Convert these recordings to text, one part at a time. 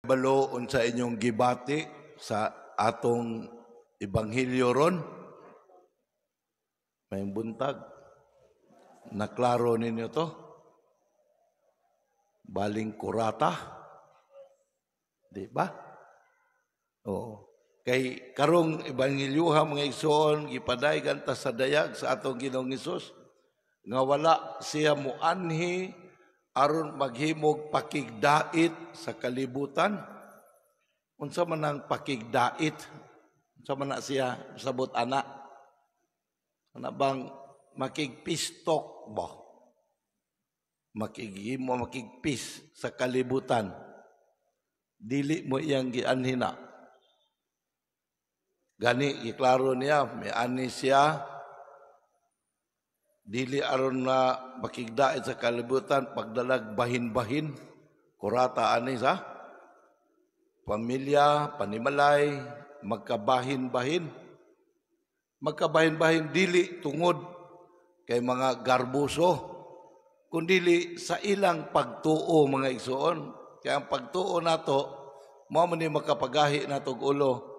Baloon sa inyong gibati sa atong Ebanghelyo ron. May buntag. Naklaro ninyo to. Baling kurata. Di ba? Oo. Kay karong Ebanghelyoha mga igsoon, gipadaygan ta sa dayag sa atong Ginoong Hesus nga wala siya muanhi aron maghimog pakigdait sa kalibutan. Unsa man ang pakigdait? Unsa man na siya sabot ana? Ana bang makigpistok ba? Makigpis sa kalibutan. Dili mo iyang gianhina. Gani giklaro niya, may ani siya. Dili aron na makigdait sa kalibutan pagdalag bahin-bahin, kurata ani sa pamilya, panimalay, magkabahin-bahin. Magkabahin-bahin dili tungod kay mga garbuso, kundili sa ilang pagtuo mga igsoon. Kaya ang pagtuo nato, mao man ni makapagahi natog ulo.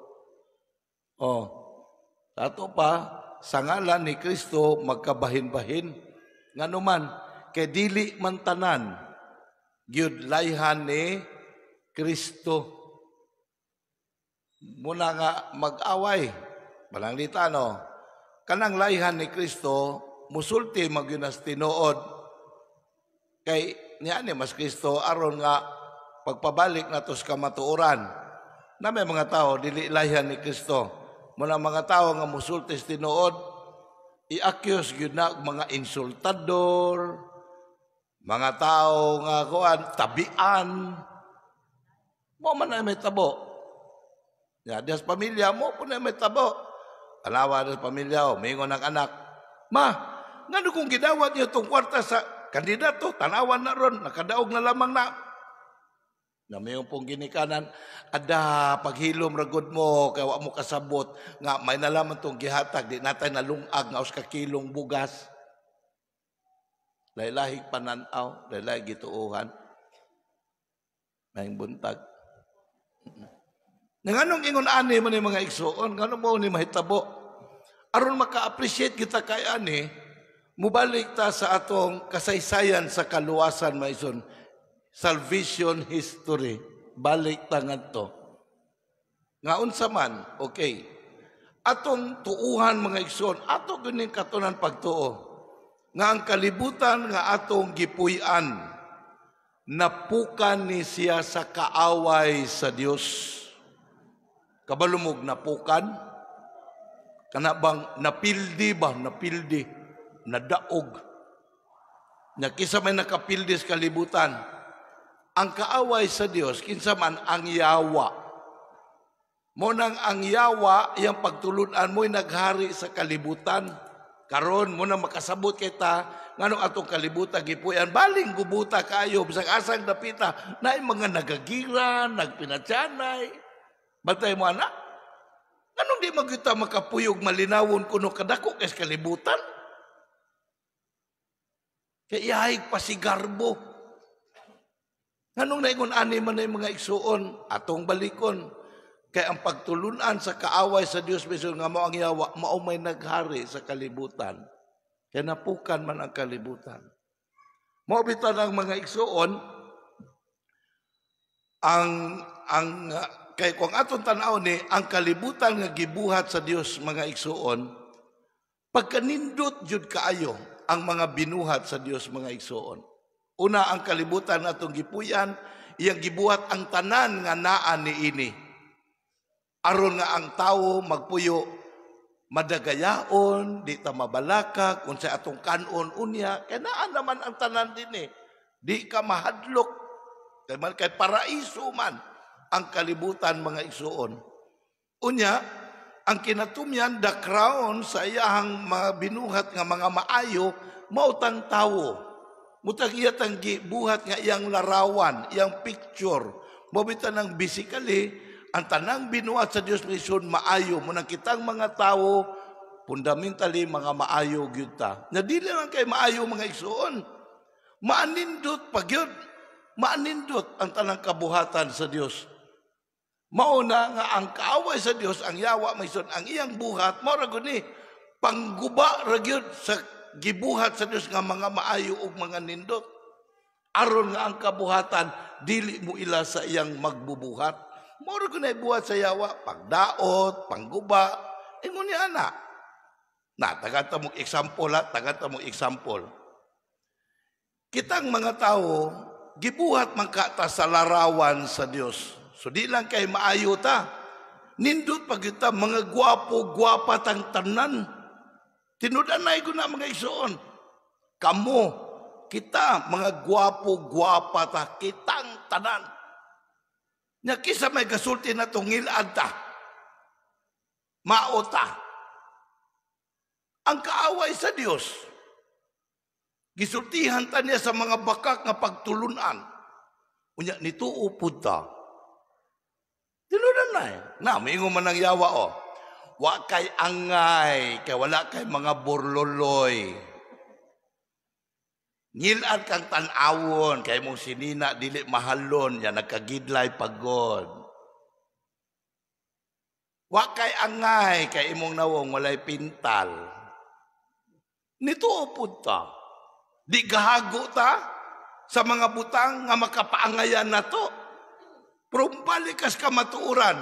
Ato pa sa ngalan ni Kristo magkabahin-bahin. Nganuman, kay dili man tanan, gyud layhan ni Kristo. Muna nga mag-away, balanglita no, kanang layhan ni Kristo, musulti magyunas tinuod. Kay niya ni mas Kristo, aron nga pagpabalik na to sa kamatuoran, na may mga tao, dili layhan ni Kristo. Muna mga tao nga musulti sa tinuod, i-accuse yun na mga insultador, mga tao nga kuan, tabian. Mo man na may tabo. Ya, des pamilya mo po na may tabo. Alawa des pamilya, mingon ng anak. Ma, ngano kung gidawat niyo itong kwarta sa kandidato, tanawan na ron, nakadaog na lamang na. Na mayong pong ginikanan, ada paghilom ragod mo, kaya wa mo kasabot, nga may nalaman tong gihatag, di natay nalungag, nga us kakilong bugas. Laylahig pananaw, laylahig gituuhan. Maying buntag. Nganong ingon ani mo ni mga igsoon, nganong mo ni mahitabo. Aron maka-appreciate kita kay ani, mubalik ta sa atong kasaysayan sa kaluwasan maison. Salvation history. Balik tangan to. Nga unsa man, okay. Atong tuuhan mga igsoon, ato ganing katunan pagtuo. Nga ang kalibutan nga atong gipuy-an, napukan ni siya sa kaaway sa Dios. Kabalumog napukan? Kana bang napildi ba? Napildi. Nadaog. Nakisa may nakapildi sa kalibutan. Ang kaaway sa Dios, kinsa man ang yawa. Munang ang yawa, iyang pagtulunan mo'y naghari sa kalibutan. Karon mo na makasabot kita, nganong atong kalibutan gipuyan, baling gubuta kayo, bisag asang dapita, na mga nagagiran, nagpinatsanay. Bantay mo anak? Nganong di magkita makapuyog malinawon kuno kadako kay kalibutan? Kaya ihayag pa si garbo. Nganong naingon ani man na mga igsuon, atong balikon. Kaya ang pagtulunan sa kaaway sa Dios mismo nga mao ang yawa, mao may naghari sa kalibutan. Kaya napukan man ang kalibutan. Mao bitaw ang mga igsuon, kay kung atong tanaw ni, ang kalibutan nga gibuhat sa Dios mga igsuon, pagkanindot jud kaayo ang mga binuhat sa Dios mga igsuon. Una ang kalibutan natong gipuyan, iyang gibuhat ang tanan nga naa niini. Aron nga ang tawo magpuyo madagayaon, di ta mabalaka, kung sa atong kanon unya, kaya naa naman ang tanan din Di ka mahadlok, kay paraiso man ang kalibutan mga igsuon. Unya, ang kinatumyan, the crown sa iyahang mga binuhat nga mga maayo, mautang tawo. Mutag iya tanggi buhat nga iyang larawan, iyang picture. Mabita ng basically, ang tanang binuhat sa Diyos misyon maayo. Munang kitang mga tao, fundamentally mga maayo gyud ta. Na dili lang kay maayo mga igsoon. Maanindot pagyud. Maanindot ang tanang kabuhatan sa Dios. Mauna nga ang kaaway sa Dios, ang yawa maison, ang iyang buhat, mao ra gud ni pangguba ra gyud sa gibuhat sa Dios nga mga maayo ug mga nindot. Aron nga ang kabuhatan dili mo ila sa iyang magbubuhat. Mao ra gud buhat sa yawa, pagdaot, pangguba, ingon ni ana. Na tagata mo example ha, tagata mo example. Kitang mga tao gibuhat man ta sa larawan sa Dios. So di lang kay maayo ta. Nindot pag kita mga gwapo-gwapa tang tanan. Tinudanay ko na mga igsoon. Kamo, kita mga gwapo-gwapa ta, kitang tanan. Nya kisa may gasulti na tungilad ta. Maota. Ang kaaway sa Dios. Gisultihan ta niya sa mga bakak nga pagtulunan. Unya nituo pud ta. Tinudan na mingo man ang yawa o. Wa kay angay, kay wala kay mga burloloy. Ngilad kang tanawon, kay mong sinina, dili mahalon, yan nagkagidlay pagod. Wa kay angay, kay imong nawong walay pintal. Nito upod ta. Di gahago ta sa mga butang nga makapaangayan na to. Pero balikas ka matuuran.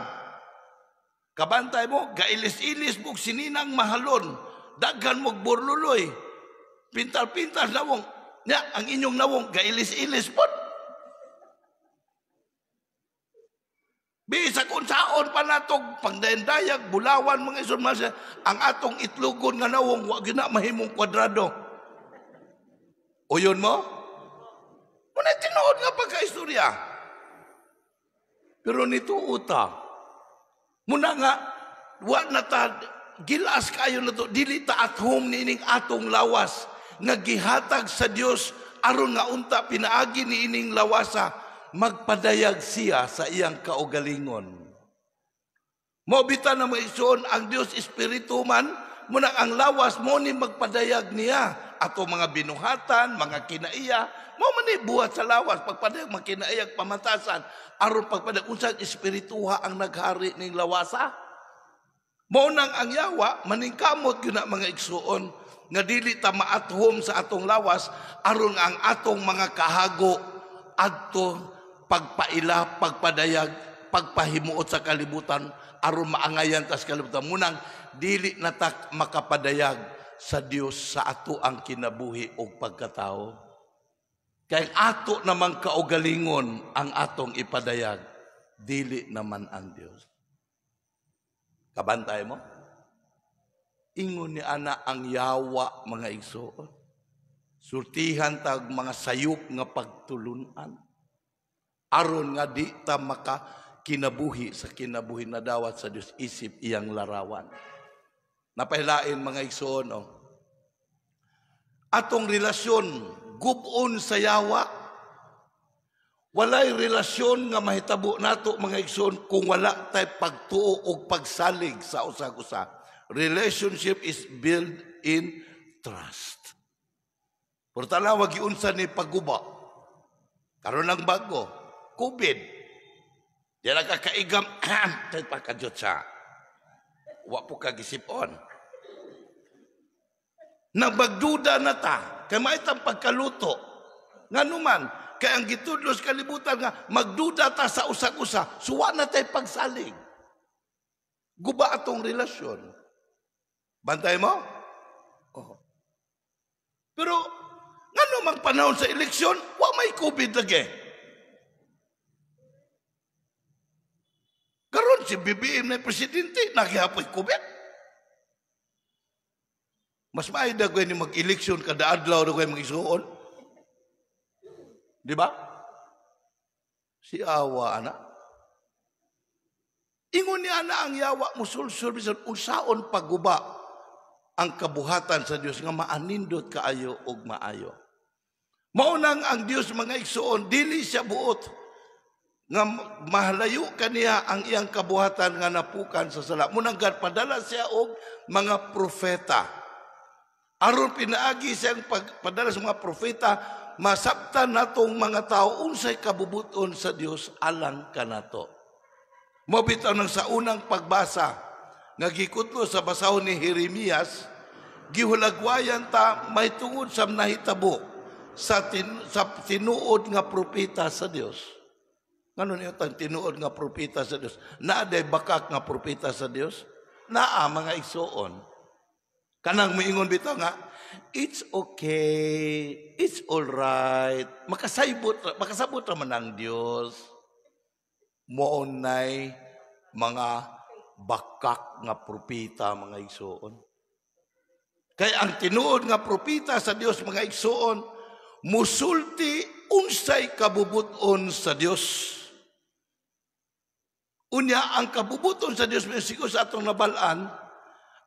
Kabantay mo, gailis-ilis mo, sininang mahalon, daghan mo burluloy, pintal-pintal nawong, nya, ang inyong nawong, gailis-ilis po. Bisa kung saon pa natog, pagdayag, bulawan, mga ison, ang atong itlugon nga nawong, wag na mahimong kwadrado. O yun mo? Muna tinood nga pagka-istorya. Pero nito uta, muna nga, wa na ta, gilas kayo na to, dili ta at home nining atong lawas, nga gihatag sa Dios aron nga unta pinaagi ni ining lawasa, magpadayag siya sa iyang kaugalingon. Mobita na maison, ang Dios Espiritu man, muna ang lawas mo ni magpadayag niya, ato mga binuhatan, mga kinaiya, mo man ni buhat sa lawas, pagpadayag, mga kinaiyak, pamatasan, aron pagpadayag, unsang espirituha ang naghari ning lawasa. Mo nang ang yawa, maningkamot yun na mga igsuon, nga dili ta maathom sa atong lawas, aron ang atong mga kahago, adto pagpaila, pagpadayag, pagpahimuot sa kalibutan, aron maangayan ta sa kalibutan. Munang dili na ta makapadayag sa Dios sa ato ang kinabuhi o pagkatao. Kaya ato naman kaugalingon ang atong ipadayag, dili naman ang Dios. Kabantay mo? Ingon ni ana ang yawa mga igsoon. Sultihan tag mga sayop nga pagtulunan. Aron nga di ta maka kinabuhi sa kinabuhi na dawat sa Dios, isip iyang larawan. Napahilain mga igsoon, oh. Atong relasyon gubon sa yawa. Walay relasyon nga mahitabo nato mga igsoon kung wala tay pagtuo o pagsalig sa usag-usa. Relationship is built in trust. Portala wag giunsa ni pagguba. Karon lang bago, COVID. Di na kakaigam tay pagkadyot sa. Wa po kagisipon. Nabagduda na ta, kay maitang pagkaluto. Nga numan, kay ang gitudlos kalibutan nga, magduda ta sa usag-usa, suwa na tayo pagsalig. Guba atong relasyon. Bantay mo? Oh. Pero, nga numang panahon sa eleksyon, wa may COVID lagi. Karon si BBM na presidente, nagihapoy COVID. Mas maayda ko ni mag-eleksyon kada adlaw na ko mag-isuon. Di ba? Si awa, ana. Ingon ni ana ang yawa mo sulsul bisan unsaon pagguba ang kabuhatan sa Dios nga maanindot kaayo og maayo. Maunang ang Dios mga igsuon, dili siya buot nga mahalayo kaniya ang iyang kabuhatan nga napukan sa sala. Munang padala siya og mga propeta. Aron pinaagi siyang pagpadala sa mga propeta, masabtan natong mga tao unsay kabubuton sa Dios alang kanato. Mao bitaw nang sa unang pagbasa nga gikutlo sa basahon ni Jeremias, gihulagwayan ta may tungod sa nahitabo sa tinuod nga propeta sa Dios. Ngano niyo tang tinuod nga propeta sa Dios? Naa day bakak nga propeta sa Dios? Naa mga igsoon. Kanang moingon bitaw nga, it's okay, it's all right. Makasabot raman ang Dios. Moonay mga bakak nga propeta mga igsoon. Kaya ang tinuod nga propeta sa Dios mga igsoon, musulti unsay kabubuton sa Dios. Unya ang kabubuton sa Dios siguro sa atong nabalaan,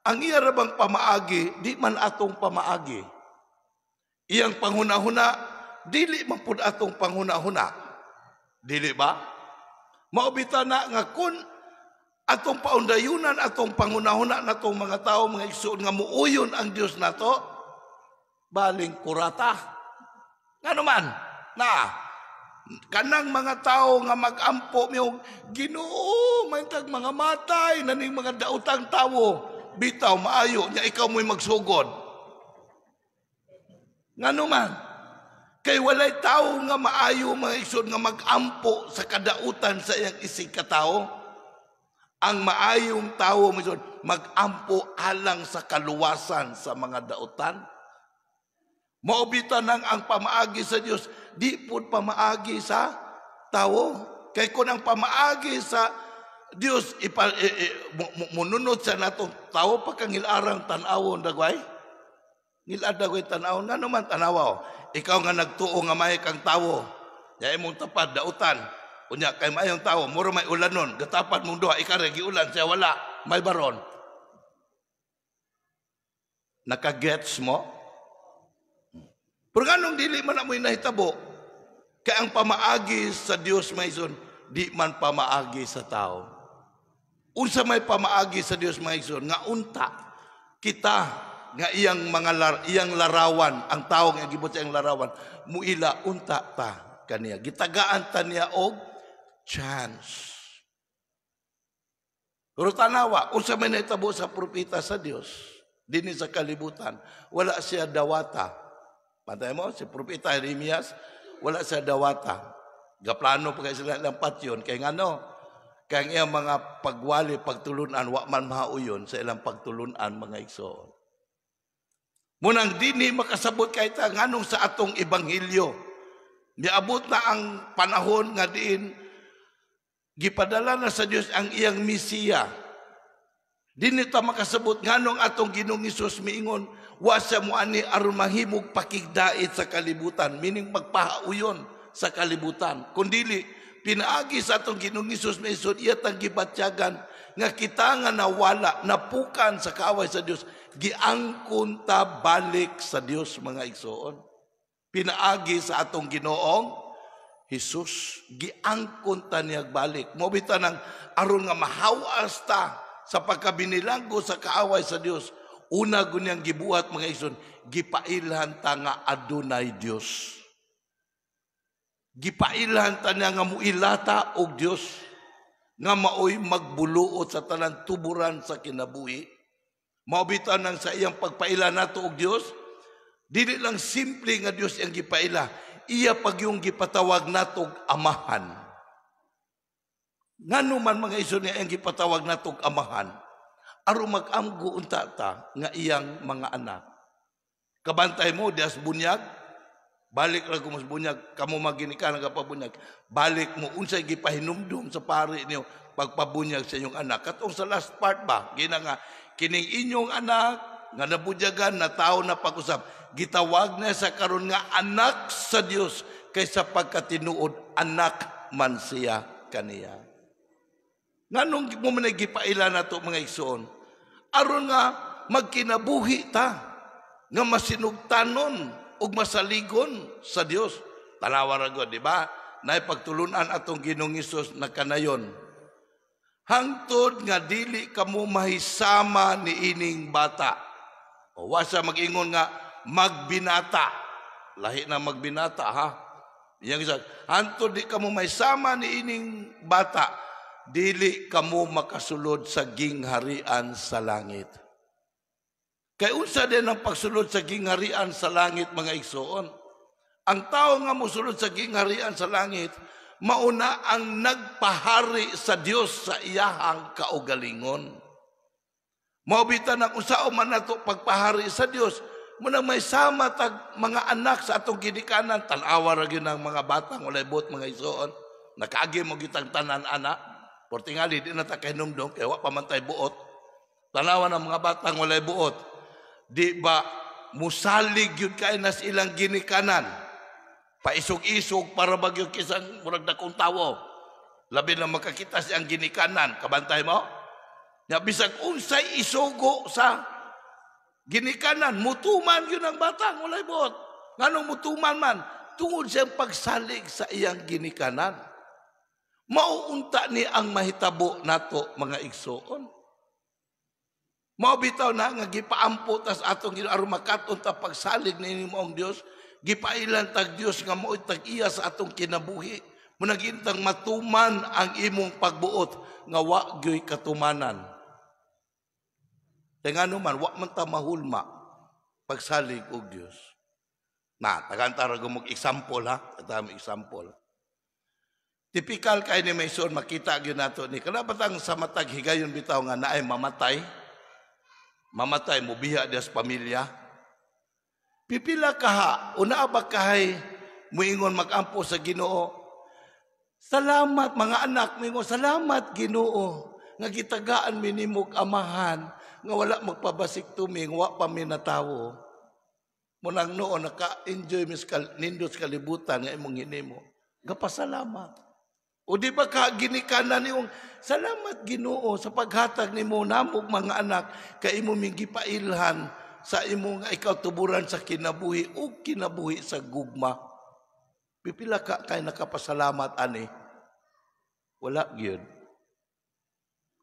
ang iya rabang pamaagi, di man atong pamaagi. Iyang panghuna-huna, dili man pud atong panghuna-huna. Dili ba? Maubita na nga kun atong paundayunan, atong panghuna-huna natong mga tao, mga igsoon nga muuyon ang Dios nato, baling kurata. Ngano man? Na kanang mga tao nga magampo miyong Ginoo, may tag mga matay naning mga daotang tawo, bitaw maayo nya ikaw mo'y magsugod. Ngano man? Kay walay tao nga maayo mga igsoon nga magampo sa kadautan sa iyang isig katao. Ang maayong tao magampo alang sa kaluwasan sa mga daotan. Maobitan nang ang pamaagi sa Dios, di pud pamaagi sa tao. Kay kung ang pamaagi sa Dios mununod sa natong tao pagkangilarang tan-awon dagway. Ngilad dagway tan-awon nga naman tanawa. Ikaw nga nagtuo nga may kang tawo. Ya imong tapad dautan. Unya kay mayong tawo, muro may ulanon, gatapat mong duha ikare giulan siya wala, may baron. Nakagets mo? Pero ganong dili man amoy nahitabo, kay ang pamaagi sa Dios maison, di man pamaagi sa tao. Unsa may pamaagi sa Dios maison, nga unta kita nga iyang iyang larawan, ang tao nga gibot sa iyang larawan, muila unta ta kaniya. Gitagaan ta niya og chance. Pero tanawa, unsa may nahitabo sa propeta sa Dios, dinhi sa kalibutan, wala siya dawata. Pantay mo, si propeta Jeremias, wala siya dawata. Gaplano pa kayo sila ng patyon. Kaya nga no, kaya nga mga pagwali, pagtulunan, wa man mahauyon sa ilang pagtulunan mga igsoon. Munang dini makasabot kayo ta, nganong sa atong ebanghelyo. Niabot na ang panahon nga diin, gipadala na sa Dios ang iyang misiya. Dini ta makasabot, nganong atong Ginoong Hesus miingon, wa siya mo ani aron mahimog pakigdait sa kalibutan, meaning magpahauyon sa kalibutan. Kundili pinaagi sa atong Ginoong Hesus maison iya tang gibatyagan nga kita nga nawala, napukan sa kaaway sa Dios, giangkon ta balik sa Dios mga igsoon. Pinaagi sa atong Ginoong Hesus, giangkon ta niya balik. Mobita nang aron nga mahawas ta sa pagkabinilanggo sa kaaway sa Dios. Una gunyang gibuhat mga igsoon, gipailhan ta nga adunay Dios. Gipailhan ta niya nga muilata og Dios, nga maoy magbuluot sa tanan tuburan sa kinabuhi. Maobitan nang sa iyang pagpaila nato og Dios, dili lang simple nga Dios ang gipaila, iya pag yung gipatawag nato og amahan. Ngano man mga igsoon nga ang gipatawag nato og amahan, aron mag-amgo unta ta nga iyang mga anak. Kabantay mo dias bunyag, balik ra mas bunyag, kamo maginika nga pabunyag, balik mo unsay gipahinumdum sa pari niyo pagpabunyag sa inyong anak. Katong sa last part ba, gina nga kining inyong anak nga nabunyagan na tao na pag-usap, gitawag na sa karon nga anak sa Dios, kaysa pagkatinuod anak man siya kaniya. Nganong mo man gipaila nato mga igsoon, aron nga magkinabuhi ta, nga masinugtanon ug masaligon sa Dios. Tanawa ra gud, di ba? Nay pagtulunan atong Ginoong Hesus na kanayon. Hangtod nga dili kamo mahisama ni ining bata. O wasa mag-ingon nga magbinata. Lahi na magbinata ha. Yang isa, hangtod di kamo mahisama ni ining bata dili kamo makasulod sa gingharian sa langit. Kay unsa din ang pagsulod sa gingharian sa langit, mga igsoon? Ang tao nga mosulod sa gingharian sa langit, mauna ang nagpahari sa Dios sa iyahang kaugalingon. Maubitan ang usao man nato pagpahari sa Dios, muna may sama tag mga anak sa atong ginikanan, tanawa ra gyud ang mga batang walay buot, mga igsoon. Nakaagi mo gitang tanan anak, portingali di na ta kahinumdum kay wa pa man tay buot. Tanawa ng mga batang walay buot. Di ba musalig yun kay nas ilang ginikanan? Paisog-isog para bagyo kisang murag dakong tawo. Labi na makakita siyang ginikanan. Kabantay mo? Ya, bisag unsay isugo sa ginikanan. Mutuman yun ang batang. Walay buot. Nganong mutuman man? Tungod siyang pagsalig sa iyang ginikanan. Mauunta ni ang mahitabo nato, mga igsoon. Maubitaw na nga gipaampo tas atong aron makaton ta pagsalig ni moong Dios, gipailan tag Dios nga mao tag iya sa atong kinabuhi. Munagintang matuman ang imong pagbuot nga wa gyoy katumanan. Tengano man wa man ta mahulma pagsalig og Dios. Na tagantara gumog example ha, katami example. Typical kay ni Mason makita gyud nato ni kada batang sa matag higayon bitaw nga naay mamatay. Mamatay mo biha dia sa pamilya. Pipila kaha, una ba kahay muingon magampo sa Ginoo. Salamat mga anak, mingo salamat Ginoo nga gitagaan mi nimog amahan nga wala magpabasik tuming wa pa mi natawo. Munang noon naka-enjoy miskal nindot kalibutan nga imong hinimo. Gapasalamat. O di ba ka ginikanan niyong salamat Ginoo sa paghatag nimo namog mga anak kay imo ming gipailhan sa imo nga ikaw tuburan sa kinabuhi o kinabuhi sa gugma. Pipila ka kay nakapasalamat ani? Wala gyud.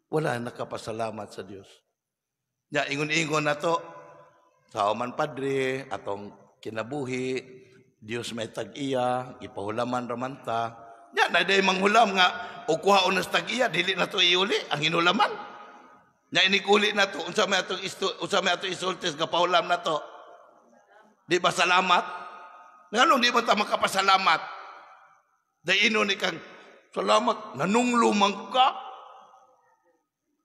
Wala nakapasalamat sa Dios. Nya ingon-ingon nato sa man padre atong kinabuhi Dios may tag-iya ipahulaman raman ta. Ya, na day manghulam nga o kuhaon na sa tag-iya, dili na to iuli ang hinulaman. Nya inikuli na to, unsa may atong isultis nga pahulam na to. Di ba salamat? Nganong di ba ta makapasalamat? Day ino ni kang salamat, nanunglumang ka.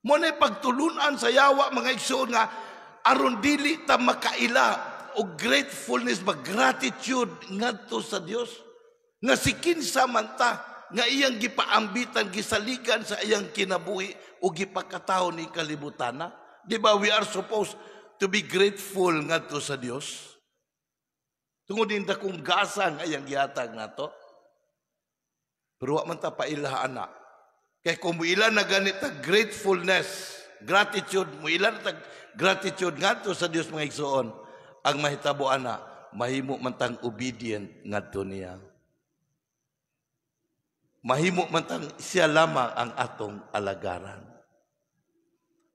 Mo na pagtulunan sa yawa mga igsoon nga aron dili ta makaila o gratefulness, gratitude ngadto sa Dios. Nga si kinsa man ta, nga iyang gipaambitan, gisaligan sa iyang kinabuhi o gipakataw ni kalibutana. Di ba we are supposed to be grateful nga to sa Dios? Tungod din dakong gasa nga iyang gihatag nato. Pero wa man ta pailahan na. Kay kung muilan na ganit gratefulness, gratitude, muilan na gratitude nga to sa Dios mga igsoon, ang mahitabuan na, mahimo man tang obedient nga to niya. Mahimo man tang siya lamang ang atong alagaran.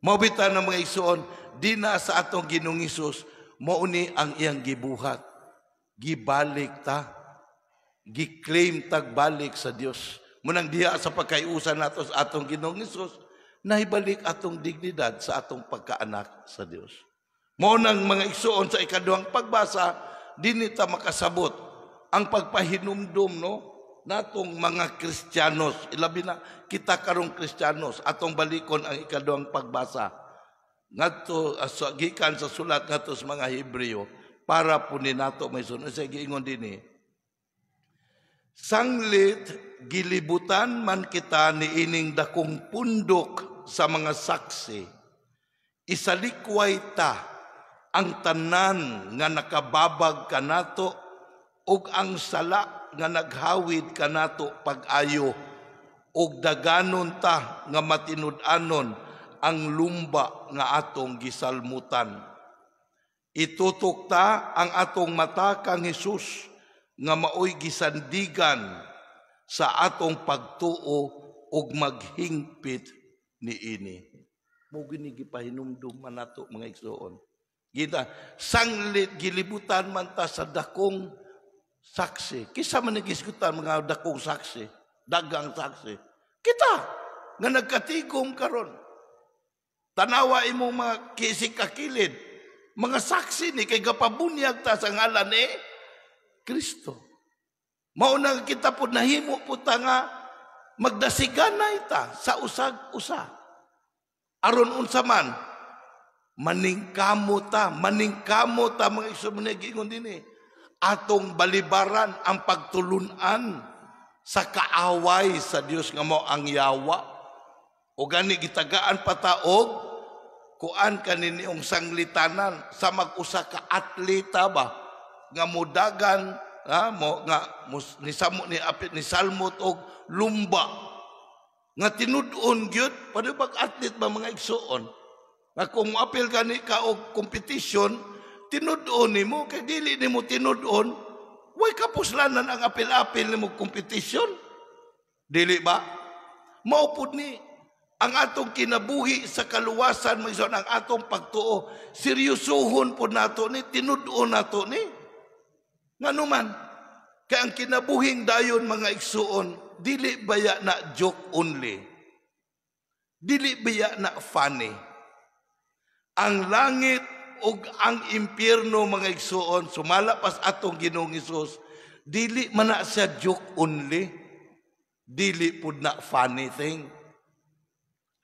Mabitan ng mga igsoon, di na sa atong Ginoong Hesus, mauni ang iyang gibuhat. Gibalik ta. Giklaim tagbalik sa Dios. Munang diha sa pagkaiusan nato sa atong Ginoong Hesus, nahibalik atong dignidad sa atong pagkaanak sa Dios. Maunang mga igsoon sa ikaduhang pagbasa, di nita makasabot ang pagpahinumdum, no? Natong mga Kristiyanos, ilabi na kita karong Kristiyanos, atong balikon ang ikaduhang pagbasa. Ngadto gikan sa sulat ngadto sa mga Hebreo para punin nato may sunod sa giingon dinhi. Sanglit gilibutan man kita ni ining dakong pundok sa mga saksi. Isalikway ta ang tanan nga nakababag kanato ug ang sala nga naghawid kanato pag-ayo ug daganon ta nga matinud-anon ang lumba nga atong gisalmutan. Itutok ta ang atong mata kang Hesus nga maoy gisandigan sa atong pagtuo ug maghingpit niini. Mo gini gipahinumdum man nato mga igsoon. Gita sanglit gilibutan man ta sa dakong saksi. Kisa man nagisgutan mga dakong saksi, dagang saksi. Kita nga nagkatigom karon. Tanawa imong mga kisig kakilid, mga saksi ni kay gapabunyag ta sa ngalan ni Kristo. Mao na kita po nahimo po ta nga magdasiganay ta sa usag-usa. Aron unsa man maningkamo ta mga igsoon giingon dinhi. Atong balibaran ang pagtulunan sa kaaway sa Dios nga mao ang yawa. O gani gitagaan pataog kuan kaniniong sanglitanan sa mag-usa ka atleta ba nga mudagan mo nga nisamo ni apit ni salmot og lumba nga tinud-on gyud padu bag atlet ba mga igsuon nga kung apil gani ka og competition tinud-on nimo kay dili nimo tinud-on way kapuslanan ang apil-apil nimo competition dili ba mao pud ni ang atong kinabuhi sa kaluwasan, ang atong pagtuo, seryosohon po nato ni, tinuduon nato ni. Nga naman, kaya ang kinabuhing dayon mga igsuon, dili baya na joke only. Dili baya na funny. Ang langit o ang impyerno mga igsuon, sumalapas atong Ginoong Hesus, dili man na siya joke only. Dili po na funny thing.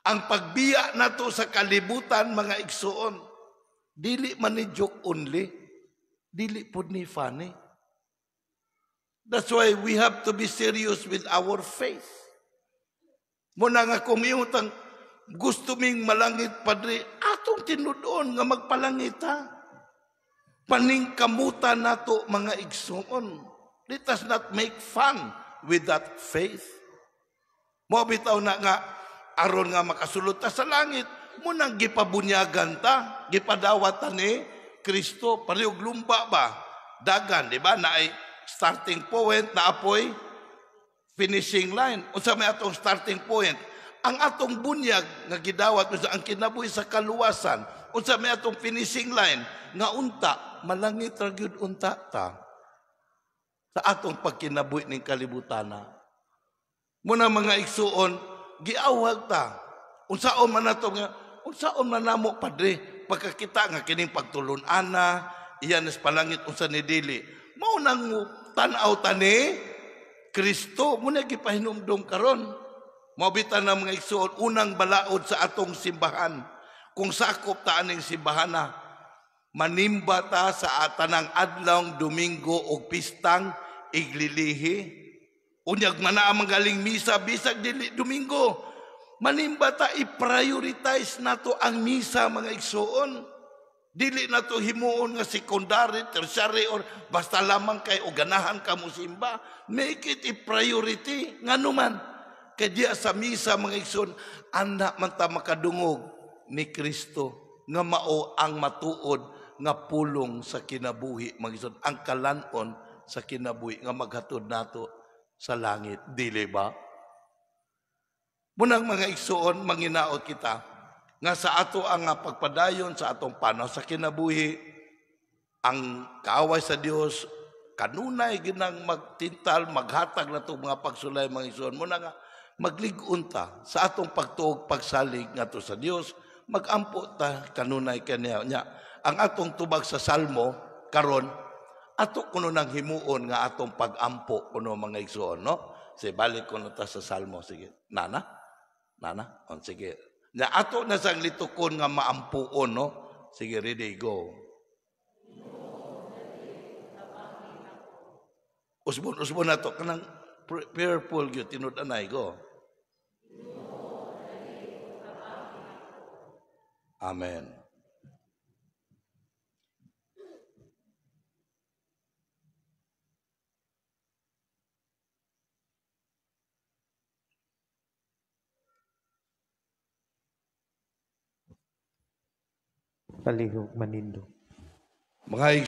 Ang pagbiya nato sa kalibutan mga igsuon, dili man ni joke only, dili pud ni funny. That's why we have to be serious with our faith. Muna nga kung iyong gusto ming malangit, Padre, atong tinudoon nga magpalangita. Paningkamutan nato mga igsuon. Let us not make fun with that faith. Mo bitaw na nga, aron nga makasulot ta sa langit, munang gipabunyagan ta, gipadawat ta ni Kristo, parehog lumba ba? Dagan, di ba? Na ay starting point, na apoy finishing line. Unsa may atong starting point? Ang atong bunyag nga gidawat sa ang kinabuhi sa kaluwasan. Unsa may atong finishing line? Nga unta, malangit ra gyud unta ta sa atong pagkinabuhi ning kalibutana. Muna mga igsuon, giawag ta. Unsaon man nato nga, unsaon man namo Padre, pagkakita nga kining pagtulon-ana, iyan is palangit unsa ni dili. Mao nang tan-aw ta ni Kristo, muna gipahinumdom karon. Mabitan na mga igsuon, unang balaod sa atong simbahan. Kung sakop ta aning simbahana, manimba ta sa atanang adlawng Domingo og pistang iglilihi. Unyag man na ang galing misa, bisag dili Domingo. Manimba ta i-prioritize nato ang misa mga igsuon. Dili nato himuon nga secondary, tertiary, or basta lamang kay o ganahan ka mo simba. Make it i-priority. Nga naman, kay diya sa misa mga igsuon, anak man ta makadungog ni Kristo nga mao ang matuod nga pulong sa kinabuhi mga igsuon. Ang kalanon sa kinabuhi nga maghatod nato sa langit, dili ba? Munang mga igsuon, manginaot kita, nga sa ato ang pagpadayon sa atong panaw sa kinabuhi, ang kaaway sa Dios kanunay ginang magtintal, maghatag na itong mga pagsulay mga igsuon. Muna nga, magligun ta sa atong pagtuog, pagsalig nga to sa Dios, magampo ta kanunay kaniya. Ang atong tubag sa Salmo, karon, ato kuno nang himuon nga atong pag-ampo kuno mga igsuon, no? Sige, balik kuno ta sa Salmo. Sige, nana? On, sige. Na ato na sang litukon nga maampuon, no? Sige, ready, go. Usbon na to. Kanang prayerful yun, tinudanay, go. Amen. Palihog manindo. Mga